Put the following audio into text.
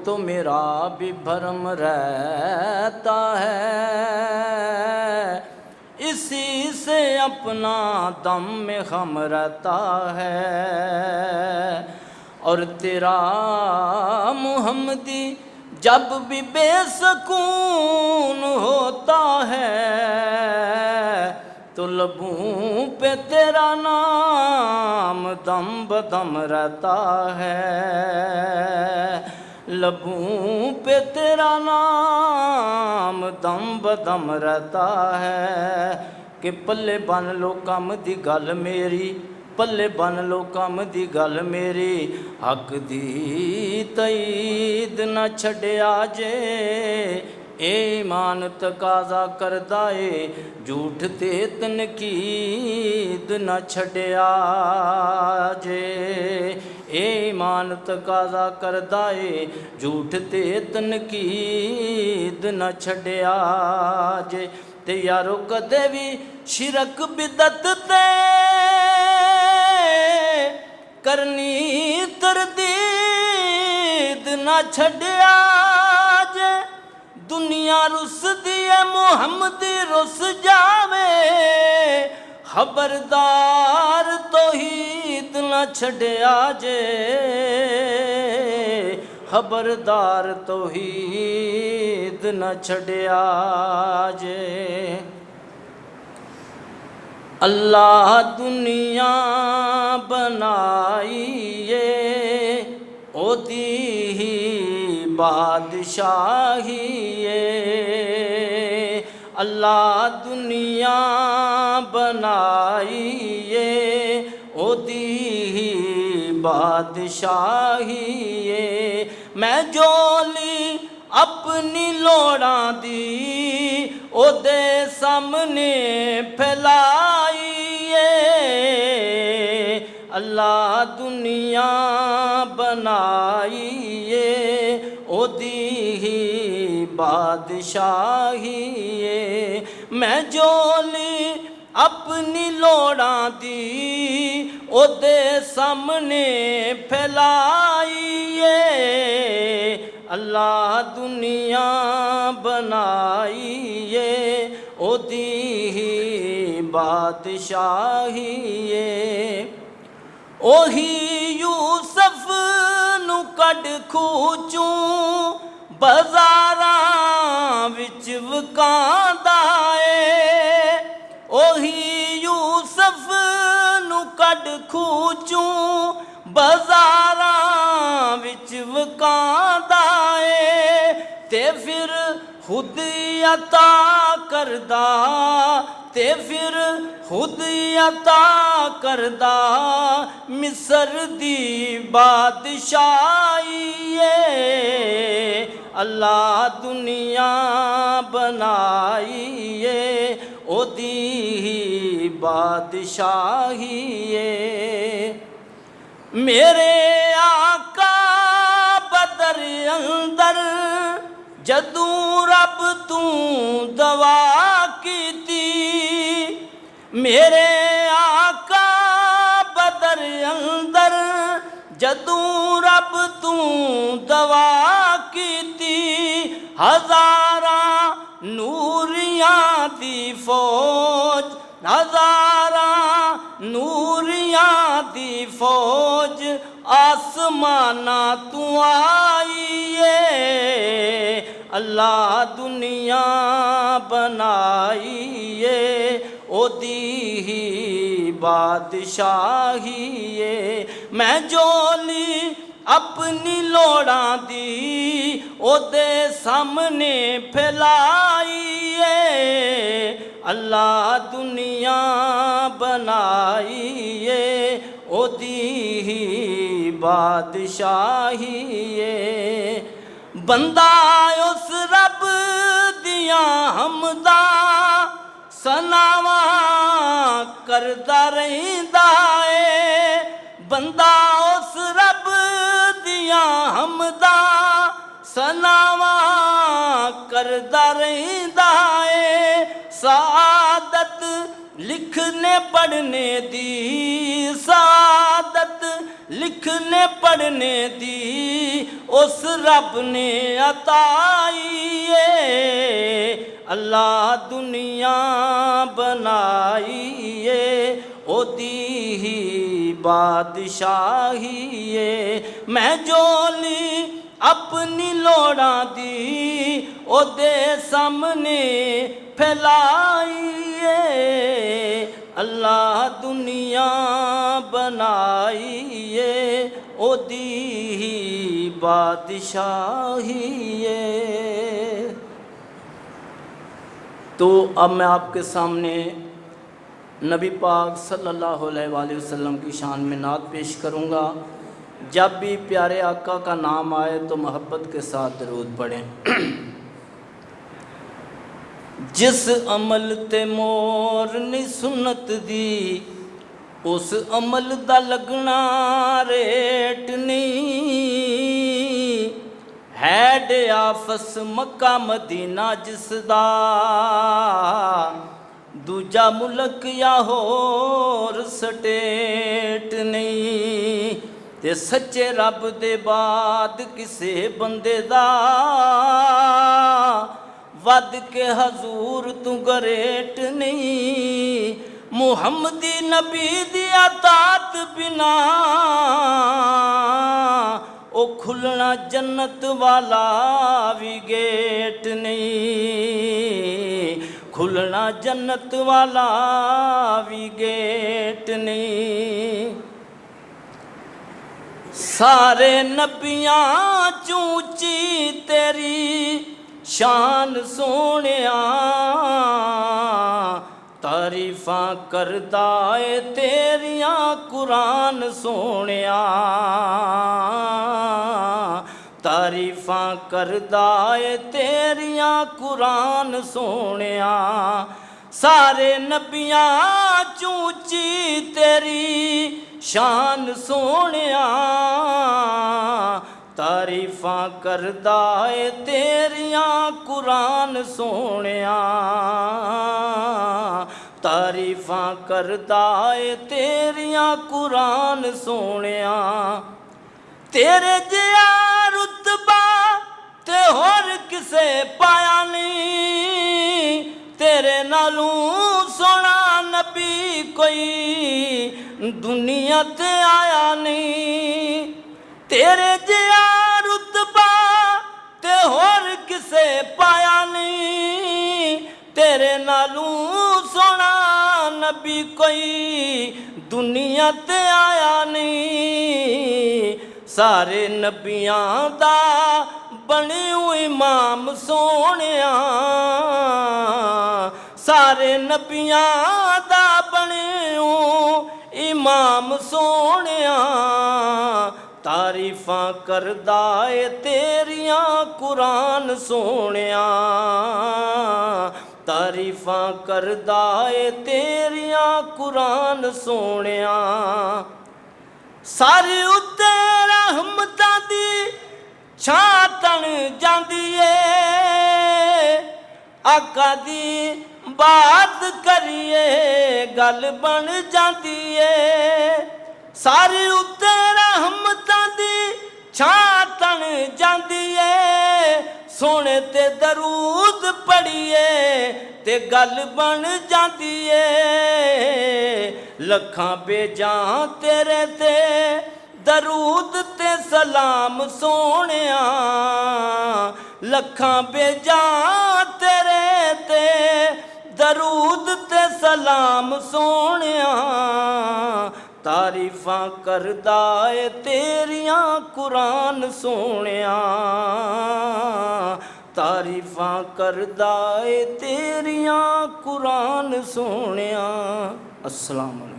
तो मेरा भी भरम रहता है, इसी से अपना दम में गम रहता है। और तेरा मुहम्मदी जब भी बेसकून होता है, तो लबों पे तेरा नाम दम बदम रहता है। लबों पे तेरा नाम दम बदम रहता है। कि पल्ले बन लो कम दी गल मेरी, पल्ले बन लो कम दी गल मेरी, हक दी तईद न छड्या जे। ईमान तकाजा करदा ए, झूठ ते तनकीद न छड्या जे। ईमान तकाजा करदा ए, झूठ ते तनकीद न छड्या जे। ते यारो कदे भी शिरक बिदत ते करनी तरदीद न छड्या जे। दुनिया रुसदी है मुहम्मदी रुस जावे, खबरदार तौहीद न छड्या जे। खबरदार तौहीद न छड्या जे। अल्लाह दुनिया बनाई है, ओदी ही बादशाही है। अल्लाह दुनिया बनाई है, ओदी ही बादशाही है। मैं जोली अपनी लोड़ां दी ओदे सामने फैलाई है। अल्लाह दुनिया बनाई है, ओदी ही बादशाही है। मैं जोली अपनी लोड़ां दी ओदे सामने फैलाई है। अल्लाह दुनिया बनाई है, ओदी ही बादशाही है। ओही यूसुफ नू कढ खूचूं बाज़ारां विच वकांदा है। ओही यूसुफ नू कढ खूचूं बाज़ारां विच वकांदा है। ते फिर खुद अता करदा, ते फिर खुद अता करदा मिस्र दी बादशाही है। अल्लाह दुनिया बनाई है, ओदी ही बादशाही है। मेरे आका बदर अंदर जदूं रब तू दवा कीती, मेरे आका बदर अंदर जदूं रब तू दवा कीती। हज़ारां नूरियां दी फौज, हज़ारां नूरियां दी फौज आसमाना तू आई है। अल्लाह दुनिया बनाई है, ओदी ही बादशाही है। मैं जोली अपनी लोड़ां दी ओदे सामने फैलाई है। अल्लाह दुनिया बनाई है, ओदी ही बादशाही है। बंदा उस रब दियां हमदा सनावा करदा रहिंदा है। बंदा उस रब दियां हमदा सनावा करदा रहिंदा है। सादत लिखने पढ़ने दी सादत, लिखने पढ़ने दी उस रब ने अताई है। अल्लाह दुनिया बनाई है, ओदी ही बादशाही है। मैं जोली अपनी लोड़ा दी ओदे सामने फैलाई है। अल्लाह दुनिया बनाई है, ओदी ही बादशाही है। तो अब मैं आपके सामने नबी पाक सल्लल्लाहु अलैहि वसल्लम की शान में नात पेश करूँगा। जब भी प्यारे आका का नाम आए तो मोहब्बत के साथ दरूद पढ़ें। जिस अमल ते मोर नी सुन्नत दी, उस अमल दा लगना रेट नहीं। हैड आफस मक्का मदीना जिसदा, दूजा मुल्क या होर स्टेट नहीं। ते सच्चे रब दे बाद किसे बंदे दा, वद के हजूर तू गरेट नहीं। मुहम्मदी नबी दी अतात बिना, ओ खुलना जन्नत वाला भी गेट नहीं। खुलना जन्नत वाला भी गेट नहीं। सारे नबियां चूची तेरी शान सोनिया, तारीफां करदा ए तेरियां कुरान सोनिया। तारीफां करदा ए तेरियां कुरान सोनिया। सारे नबियां चूची तेरी शान सोनिया, तारीफां करदा ए तेरियां कुरान सोनिया। तारीफां करदा ए तेरियां कुरान सोनिया। तेरे जिया रुतबा ते होर किसे पाया नहीं, तेरे नालों सोना नबी कोई दुनिया ते आया नहीं। तेरे जिया रुतबा ते होर किसे पाया नहीं, तेरे नालों सोना नबी कोई दुनिया ते आया नहीं। सारे नबियां दा बने इमाम सोनिया, सारे नबियां दा बने इमाम सोनिया। तारीफां करदा ए तेरियां कुरान सोनिया। तारीफां करदा ए तेरियां कुरान सोनिया। सारे उत्ते रहमतां दी छां तन जांदी ए, आका दी बात करिए गल बन जाती है। सारे उत्ते रहमतां दी छां तन जांदी है, सोने ते दरूद पढ़िए ते गल बन जाती है। लखां बेजां तेरे ते दरूद ते सलाम सोनिया। लखां बेजां तेरे ते दरूद ते सलाम सोनिया। तारीफां करदा ए तेरियां कुरान सोनिया। तारीफां करदा ए तेरियां कुरान सोनिया। अस्सलाम वालेकुम।